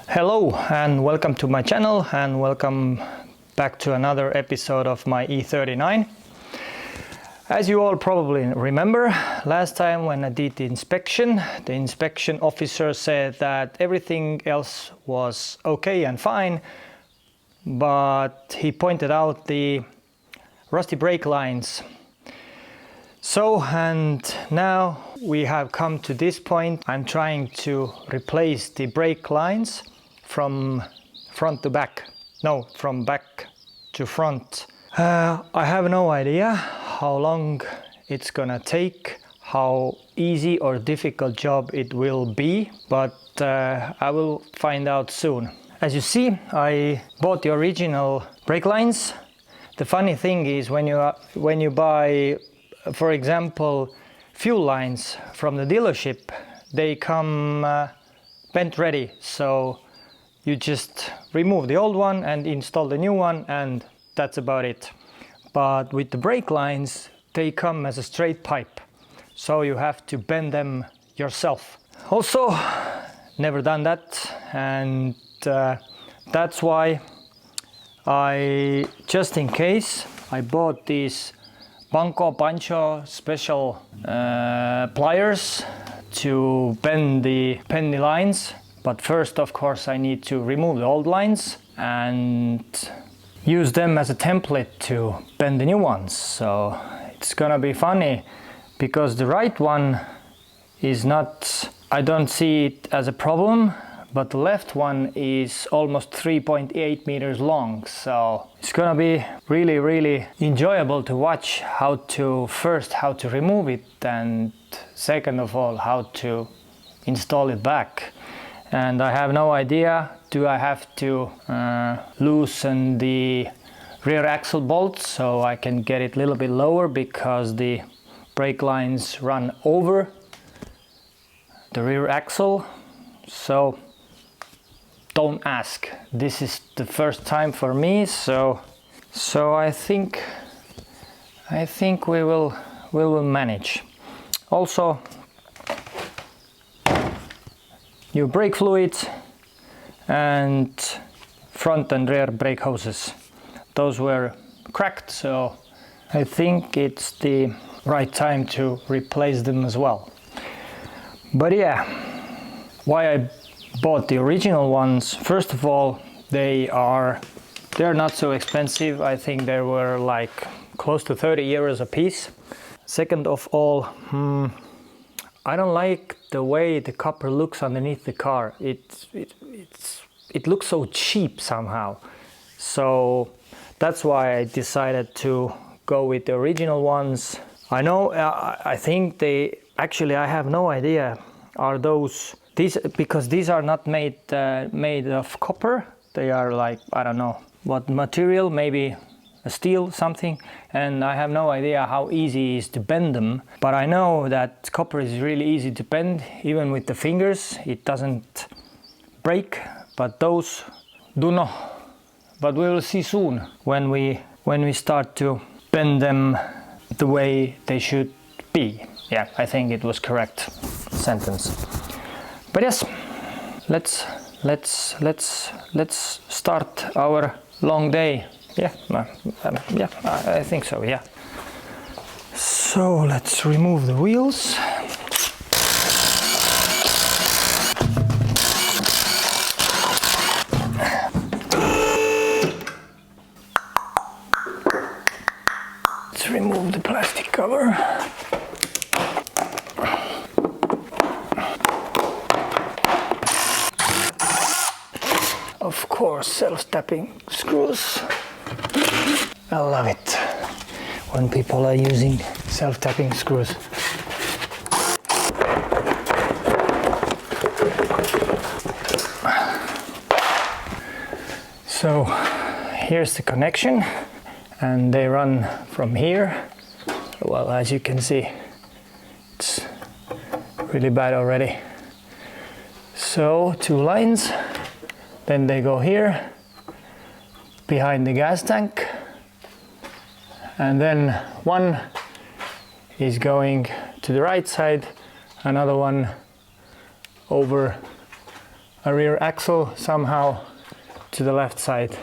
Hello and welcome to my channel and welcome back to another episode of my E39. As you all probably remember, last time when I did the inspection officer said that everything else was okay and fine, but he pointed out the rusty brake lines. So, and now we have come to this point. I'm trying to replace the brake lines from front to back. No, from back to front. I have no idea how long it's gonna take, how easy or difficult job it will be, but I will find out soon. As you see, I bought the original brake lines. The funny thing is when you buy, for example, fuel lines from the dealership, they come bent ready, so you just remove the old one and install the new one, and that's about it. But with the brake lines, they come as a straight pipe, so you have to bend them yourself. Also, never done that, and that's why just in case, I bought these Pancho special pliers to bend the lines. But first, of course, I need to remove the old lines and use them as a template to bend the new ones. So it's gonna be funny because the right one is not, I don't see it as a problem, but the left one is almost 3.8 meters long. So it's gonna be really enjoyable to watch how to remove it, and second of all, how to install it back. And I have no idea, do I have to loosen the rear axle bolts so I can get it a little bit lower, because the brake lines run over the rear axle. So don't ask, this is the first time for me, so I think we will manage. Also, new brake fluids and front and rear brake hoses. Those were cracked, so I think it's the right time to replace them as well. But yeah, why I bought the original ones, first of all, they're not so expensive. I think they were like close to 30 euros a piece. Second of all, I don't like the way the copper looks underneath the car. It looks so cheap somehow. So that's why I decided to go with the original ones. I know, I think I have no idea, are these, because these are not made of copper. They are like, I don't know what material, maybe a steel something, and I have no idea how easy it is to bend them. But I know that copper is really easy to bend, even with the fingers. It doesn't break, but those do not. But we will see soon when we start to bend them the way they should be. Yeah, I think it was correct sentence. But yes, let's start our long day. Yeah, I think so, yeah. So let's remove the wheels. Let's remove the plastic cover. Of course, self-tapping screws. I love it when people are using self-tapping screws. So here's the connection, and they run from here. Well, as you can see, it's really bad already. So 2 lines, then they go here behind the gas tank, and then one is going to the right side, another one over a rear axle somehow to the left side.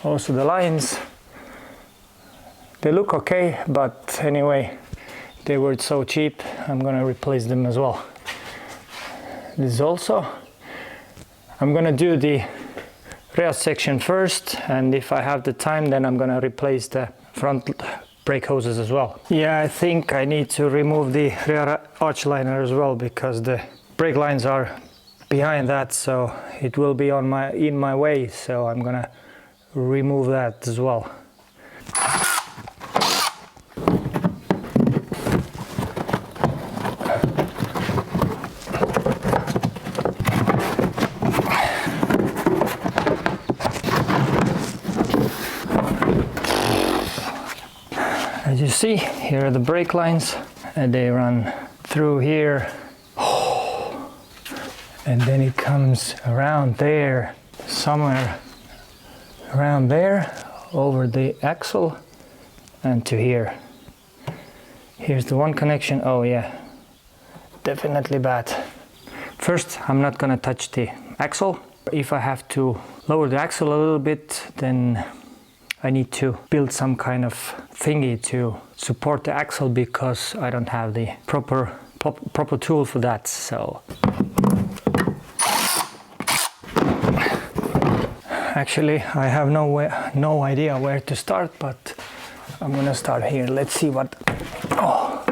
Also the lines, they look okay, but anyway, they were so cheap, I'm gonna replace them as well. This is also, I'm gonna do the rear section first, and if I have the time, then I'm gonna replace the front brake hoses as well. Yeah, I think I need to remove the rear arch liner as well, because the brake lines are behind that, so it will be in my way, so I'm gonna remove that as well. As you see, here are the brake lines, and they run through here, and then it comes around there, somewhere around there, over the axle, and to here. Here's the one connection. Oh yeah, definitely bad. First, I'm not gonna touch the axle. If I have to lower the axle a little bit, then I need to build some kind of thingy to support the axle, because I don't have the proper tool for that. So actually I have no idea where to start, but I'm gonna start here. Let's see what... Oh,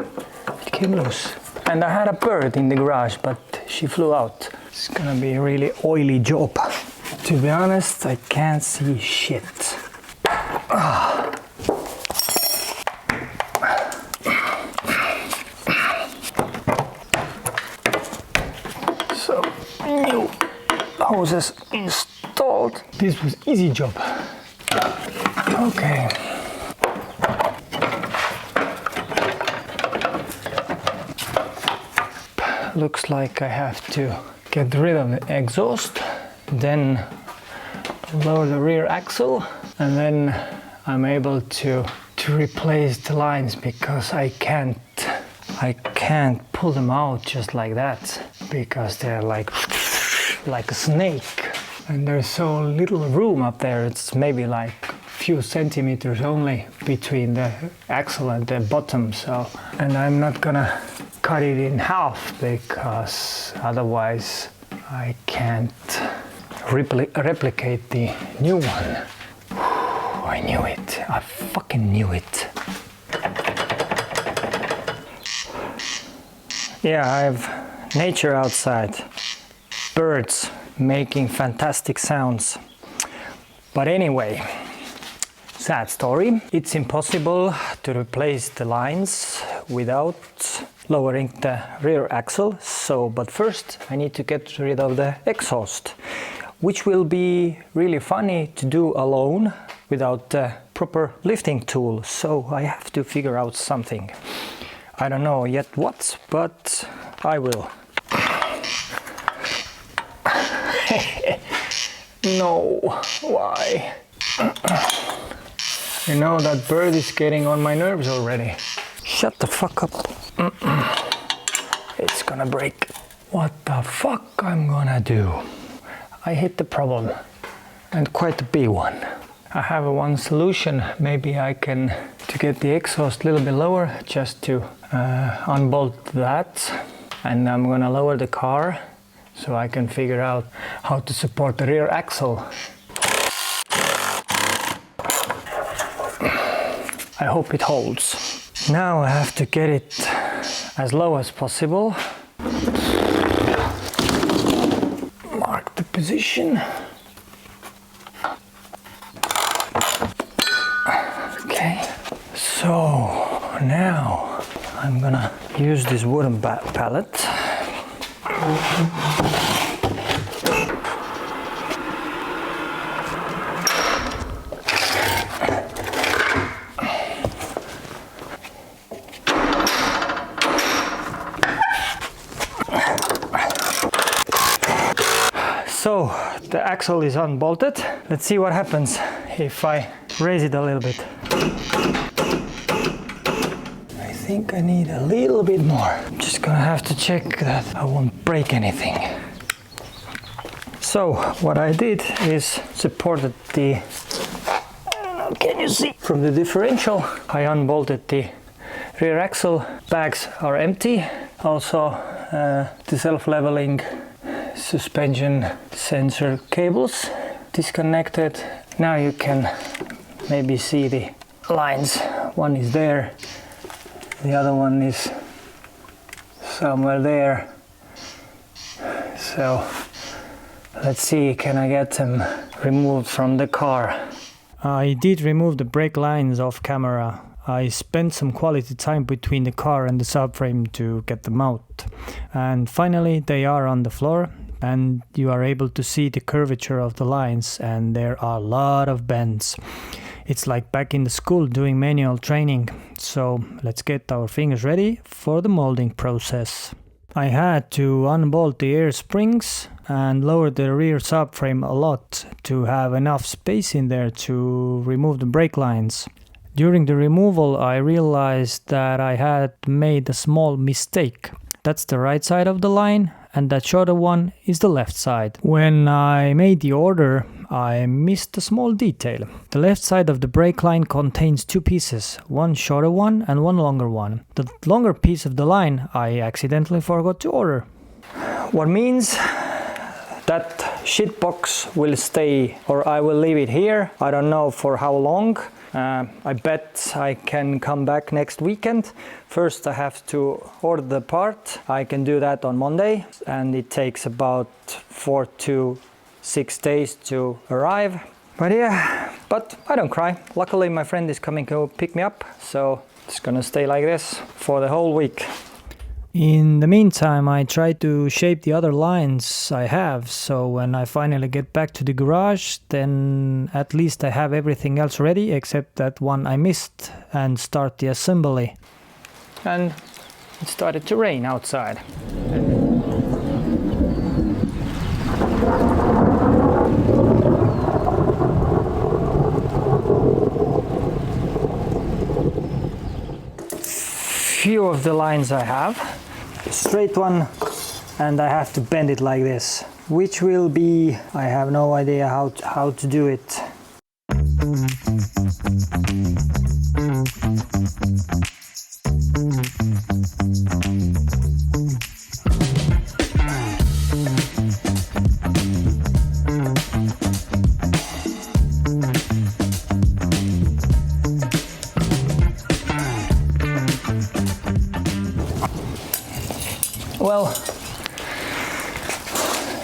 it came loose. And I had a bird in the garage, but she flew out. It's gonna be a really oily job. To be honest, I can't see shit. So, new hoses installed. This was easy job. Okay. Looks like I have to get rid of the exhaust, then lower the rear axle, and then I'm able to replace the lines, because I can't pull them out just like that, because they're like a snake, and there's so little room up there. It's maybe like a few centimeters only between the axle and the bottom. So, and I'm not gonna cut it in half, because otherwise I can't replicate the new one. I knew it. I fucking knew it. Yeah, I have nature outside. Birds making fantastic sounds. But anyway, sad story. It's impossible to replace the lines without lowering the rear axle. So, but first I need to get rid of the exhaust, which will be really funny to do alone without the proper lifting tool. So I have to figure out something. I don't know yet what, but I will. No, why? You know, that bird is getting on my nerves already. Shut the fuck up. It's gonna break. What the fuck I'm gonna do? I hit the problem, and quite a big one. I have one solution. Maybe I can, to get the exhaust a little bit lower, just to unbolt that, and I'm gonna lower the car so I can figure out how to support the rear axle. I hope it holds. Now I have to get it as low as possible. Mark the position. Okay, so now I'm gonna use this wooden pallet. So the axle is unbolted. Let's see what happens if I raise it a little bit. I think I need a little bit more. I'm just gonna have to check that I won't break anything. So what I did is supported the, I don't know, can you see? From the differential, I unbolted the rear axle. Bags are empty. Also the self-leveling suspension sensor cables disconnected. Now you can maybe see the lines. One is there, the other one is somewhere there. So let's see, can I get them removed from the car? I did remove the brake lines off camera. I spent some quality time between the car and the subframe to get them out. And finally they are on the floor, and you are able to see the curvature of the lines, and there are a lot of bends. It's like back in the school doing manual training. So let's get our fingers ready for the molding process. I had to unbolt the air springs and lower the rear subframe a lot to have enough space in there to remove the brake lines. During the removal, I realized that I had made a small mistake. That's the right side of the line, and that shorter one is the left side. When I made the order, I missed a small detail. The left side of the brake line contains two pieces, one shorter one and one longer one. The longer piece of the line I accidentally forgot to order. What means that shitbox will stay, or I will leave it here. I don't know for how long. I bet I can come back next weekend. First I have to order the part. I can do that on Monday, and it takes about 4 to 6 days to arrive. But yeah, but I don't cry. Luckily my friend is coming to pick me up, so it's gonna stay like this for the whole week. In the meantime, I try to shape the other lines I have, so when I finally get back to the garage, then at least I have everything else ready except that one I missed, and start the assembly. And it started to rain outside. Few of the lines I have. Straight one, and I have to bend it like this, which will be, I have no idea how to do it. Well,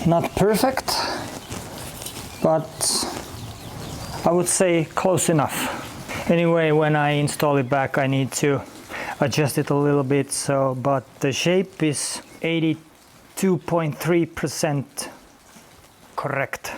not perfect, but I would say close enough. Anyway, when I install it back, I need to adjust it a little bit, so, but the shape is 82.3% correct.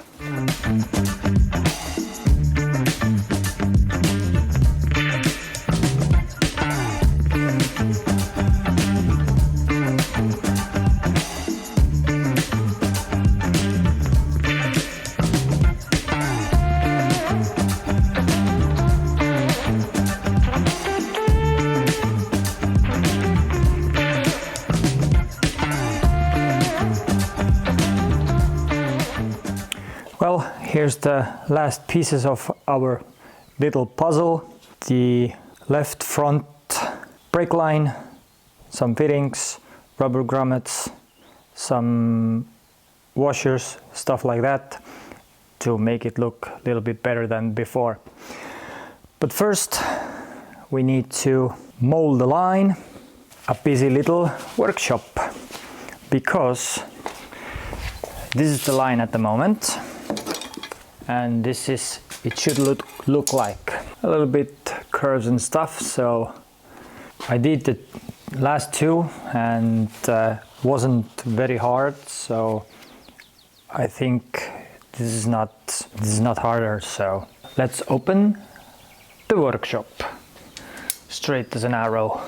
Well, here's the last pieces of our little puzzle. The left front brake line, some fittings, rubber grommets, some washers, stuff like that, to make it look a little bit better than before. But first we need to mold the line. A busy little workshop, because this is the line at the moment, and this is, it should look like a little bit curves and stuff. So I did the last two, and wasn't very hard, so I think this is not harder. So let's open the workshop straight as an arrow.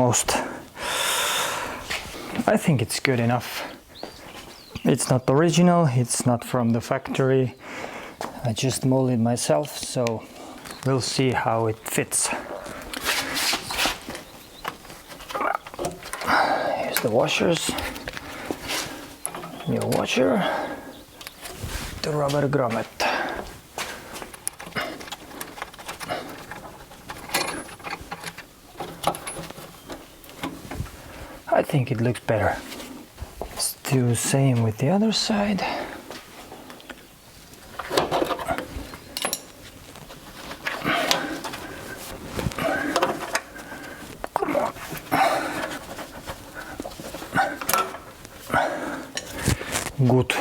almost. I think it's good enough. It's not original, it's not from the factory. I just molded myself, so we'll see how it fits. Here's the washers. New washer. The rubber grommet. I think it looks better. Let's do the same with the other side. Good.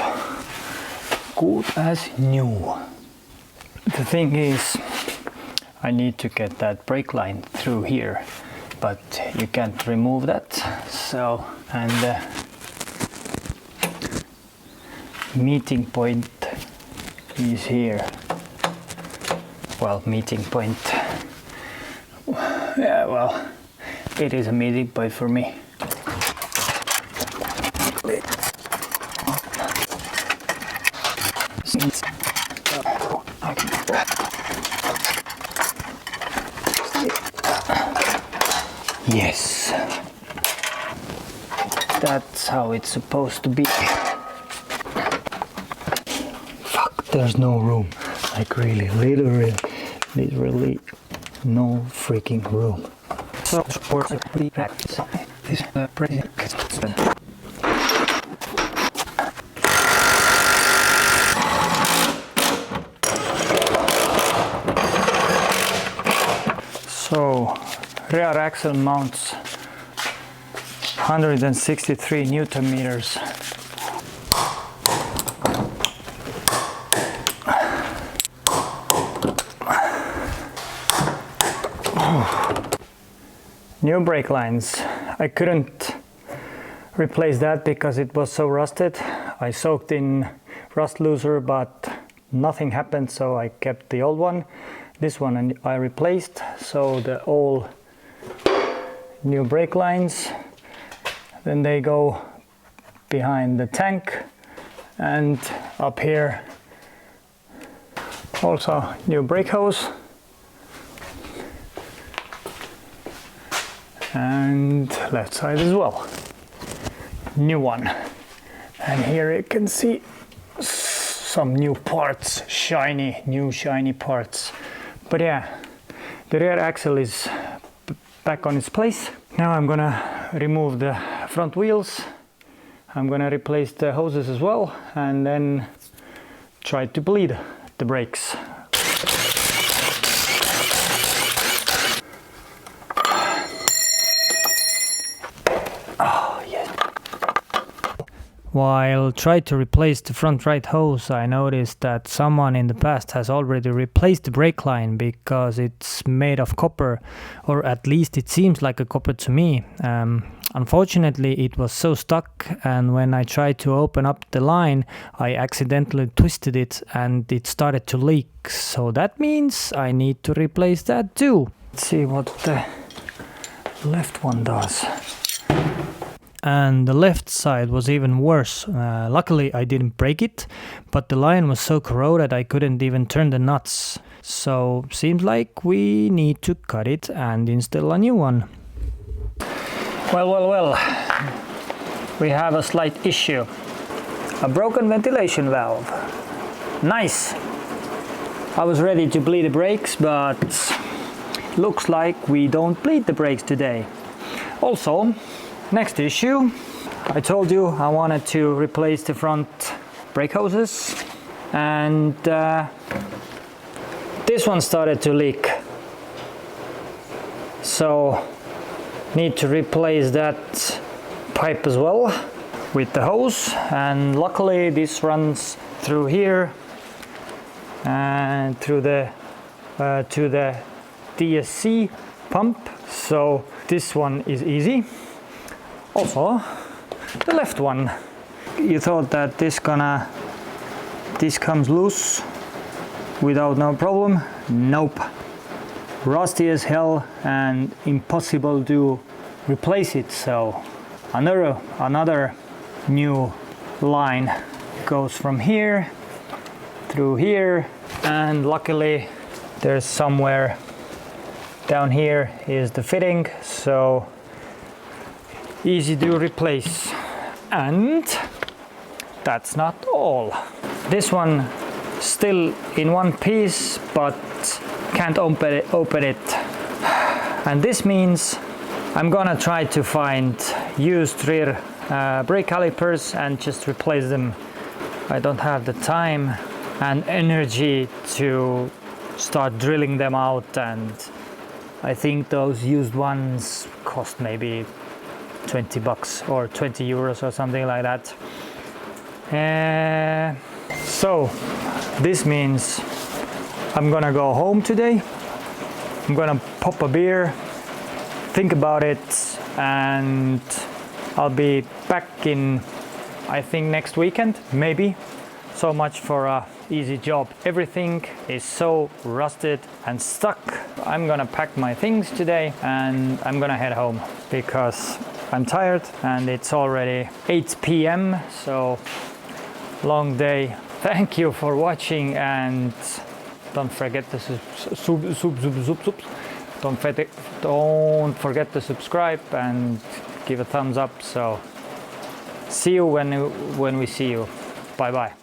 Good as new. The thing is, I need to get that brake line through here, but you can't remove that. So, and the meeting point is here. Well, meeting point. Yeah, well, it is a meeting point for me. Yes, that's how it's supposed to be. Fuck, there's no room. Like really, literally no freaking room. So, So, rear axle mounts 163 Newton meters. New brake lines. I couldn't replace that because it was so rusted. I soaked in rust looser, but nothing happened, so I kept the old one. This one I replaced, so the old new brake lines, then they go behind the tank, and up here also new brake hose, and left side as well, new one. And here you can see some new parts, new shiny parts. But yeah, the rear axle is back on its place. Now I'm gonna remove the front wheels. I'm gonna replace the hoses as well, and then try to bleed the brakes. Oh yes. While trying to replace the front right hose, I noticed that someone in the past has already replaced the brake line because it's made of copper, or at least it seems like a copper to me. Unfortunately, it was so stuck, and when I tried to open up the line, I accidentally twisted it and it started to leak. So that means I need to replace that too. Let's see what the left one does. And the left side was even worse. Luckily I didn't break it, but the line was so corroded I couldn't even turn the nuts. So seems like we need to cut it and install a new one. Well, we have a slight issue. A broken ventilation valve. Nice! I was ready to bleed the brakes, but looks like we don't bleed the brakes today. Also, next issue, I told you I wanted to replace the front brake hoses, and this one started to leak. So need to replace that pipe as well with the hose, and luckily this runs through here and through the to the DSC pump, so this one is easy. Also, the left one. You thought that this comes loose without no problem? Nope. Rusty as hell and impossible to replace it. So another new line goes from here through here, and luckily there's somewhere down here is the fitting, so easy to replace. And that's not all. This one still in one piece, but can't open it. And this means I'm gonna try to find used rear brake calipers and just replace them. I don't have the time and energy to start drilling them out, and I think those used ones cost maybe 20 bucks or 20 euros or something like that. So this means I'm gonna go home today. I'm gonna pop a beer, think about it, and I'll be back in, I think, next weekend, maybe. So much for a easy job. Everything is so rusted and stuck. I'm gonna pack my things today and I'm gonna head home because I'm tired and it's already 8 p.m. so long day. Thank you for watching, and don't forget to don't forget to subscribe and give a thumbs up. So see you when we see you. Bye bye.